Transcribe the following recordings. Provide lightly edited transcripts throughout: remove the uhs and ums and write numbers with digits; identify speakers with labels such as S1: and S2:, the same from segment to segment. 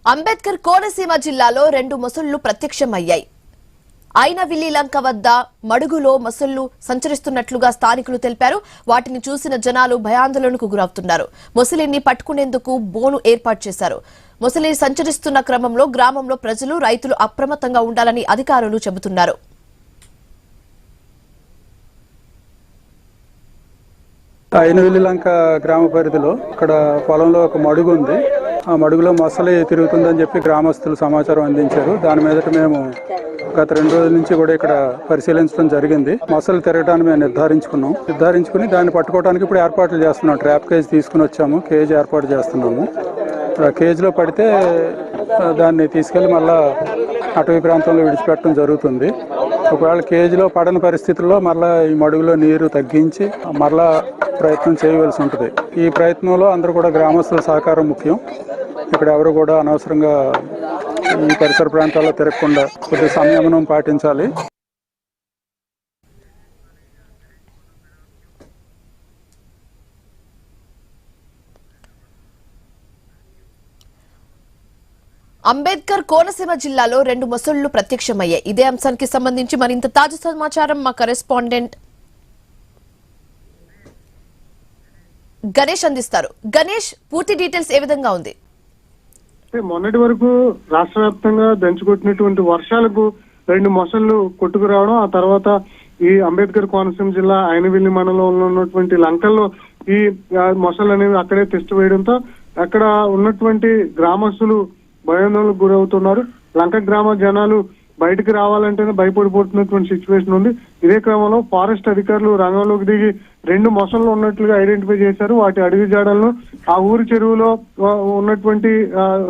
S1: అంబేద్కర్ కోనసీమ జిల్లాలో రెండు మొసళ్లు ప్రత్యక్షమయ్యాయి. ఐనవిల్లి లంక వద్ద మడుగులో మొసళ్లు సంచరిస్తున్నట్లుగా స్థానికులు తెలిపారు. వాటిని చూసిన జనాలు భయాందోళనకు గురవుతున్నారు. మొసలిని పట్టుకునేందుకు బోను ఏర్పాటు చేశారు. మొసలి సంచరిస్తున్న క్రమంలో గ్రామంలో ప్రజలు, రైతులు అప్రమత్తంగా ఉండాలని అధికారులు చెబుతున్నారు.
S2: ఐనవిల్లి లంక గ్రామ పరిధిలో ఇక్కడ పొలంలో ఒక మడుగు ఉంది. ఆ మడుగులో మొసలి తిరుగుతుందని చెప్పి గ్రామస్తులు సమాచారం అందించారు. దాని మీదట మేము గత 2 రోజుల నుంచి కూడా ఇక్కడ పరిశీలించడం జరిగింది. మొసలు తిరగడానికి మేము నిర్ధారించుకుని దాన్ని పట్టుకోవడానికి ఇప్పుడు ఏర్పాట్లు చేస్తున్నాం. ట్రాప్ కేజ్ తీసుకుని వచ్చాము, కేజ్ ఏర్పాటు చేస్తున్నాము. కేజీలో పడితే దాన్ని తీసుకెళ్లి మళ్ళా అటవీ ప్రాంతంలో విడిచిపెట్టడం జరుగుతుంది. ఒకవేళ కేజీలో పడని పరిస్థితుల్లో మళ్ళా ఈ మడుగులో నీరు తగ్గించి మళ్ళా ప్రయత్నం చేయవలసి ఉంటుంది. ఈ ప్రయత్నంలో అందరూ కూడా గ్రామస్తుల సహకారం ముఖ్యం. ఇక్కడ ఎవరు కూడా అనవసరంగా ఈ పరిసర ప్రాంతాల్లో తిరగకుండా కొద్దిగా సంయమనం పాటించాలి.
S1: అంబేద్కర్ కోనసీమ జిల్లాలో రెండు మొసళ్లు ప్రత్యక్షమయ్యాయి. ఇదే అంశానికి సంబంధించి మరింత తాజా సమాచారం మా కరెస్పాండెంట్ గణేష్ అందిస్తారు. గణేష్, పూర్తి డీటెయిల్స్ ఏ విధంగా ఉంది?
S3: మొన్నటి వరకు రాష్ట్ర వ్యాప్తంగా దంచుకొట్టినటువంటి వర్షాలకు రెండు మొసళ్లు కొట్టుకురావడం, ఆ తర్వాత ఈ అంబేద్కర్ కోనసీమ జిల్లా ఐనవిల్లి మండలంలో ఉన్నటువంటి లంకల్లో ఈ మొసళ్ళు అనేవి అక్కడే తిష్ట వేయడంతో అక్కడ ఉన్నటువంటి గ్రామస్తులు భయాందోళనకు గురవుతున్నారు. లంక గ్రామ జనాలు బయటకు రావాలంటేనే భయపడిపోతున్నటువంటి సిచ్యువేషన్ ఉంది. ఇదే క్రమంలో ఫారెస్ట్ అధికారులు రంగంలోకి దిగి రెండు మొసళ్ళు ఉన్నట్లుగా ఐడెంటిఫై చేశారు. వాటి అడవి జాడలను ఆ ఊరి చెరువులో ఉన్నటువంటి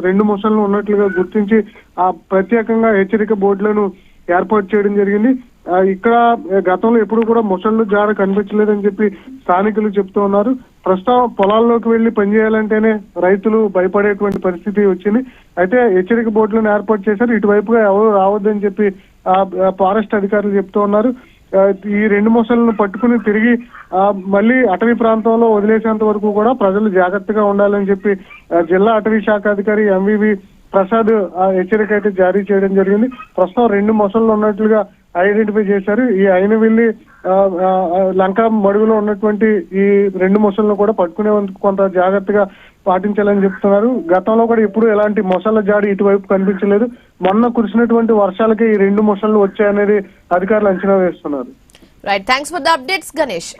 S3: రెండు మొసళ్ళు ఉన్నట్లుగా గుర్తించి ఆ ప్రత్యేకంగా హెచ్చరిక బోర్డులను ఏర్పాటు చేయడం జరిగింది. ఇక్కడ గతంలో ఎప్పుడు కూడా మొసళ్ళు జాడ కనిపించలేదని చెప్పి స్థానికులు చెప్తూ ఉన్నారు. ప్రస్తుతం పొలాల్లోకి వెళ్లి పనిచేయాలంటేనే రైతులు భయపడేటువంటి పరిస్థితి వచ్చింది. అయితే హెచ్చరిక బోర్డులను ఏర్పాటు చేశారు. ఇటువైపుగా ఎవరు రావద్దని చెప్పి ఫారెస్ట్ అధికారులు చెప్తూ ఉన్నారు. ఈ రెండు మొసళ్ళను పట్టుకుని తిరిగి మళ్ళీ అటవీ ప్రాంతంలో వదిలేసేంత వరకు కూడా ప్రజలు జాగ్రత్తగా ఉండాలని చెప్పి జిల్లా అటవీ శాఖ అధికారి ఎంవివి ప్రసాద్ హెచ్చరిక అయితే జారీ చేయడం జరిగింది. ప్రస్తుతం రెండు మొసళ్ళు ఉన్నట్లుగా ఐడెంటిఫై చేశారు. ఈ ఐనవిల్లి లంక మడుగులో ఉన్నటువంటి ఈ రెండు మొసళ్ళను కూడా పట్టుకునేందుకు కొంత జాగ్రత్తగా పాటించాలని చెప్తున్నారు. గతంలో కూడా ఎప్పుడు ఎలాంటి మొసళ్ళ జాడి ఇటువైపు కనిపించలేదు. మొన్న కురిసినటువంటి వర్షాలకే ఈ రెండు మొసళ్ళు వచ్చాయనేది అధికారులు అంచనా వేస్తున్నారు.
S1: Right, thanks for the updates Ganesh.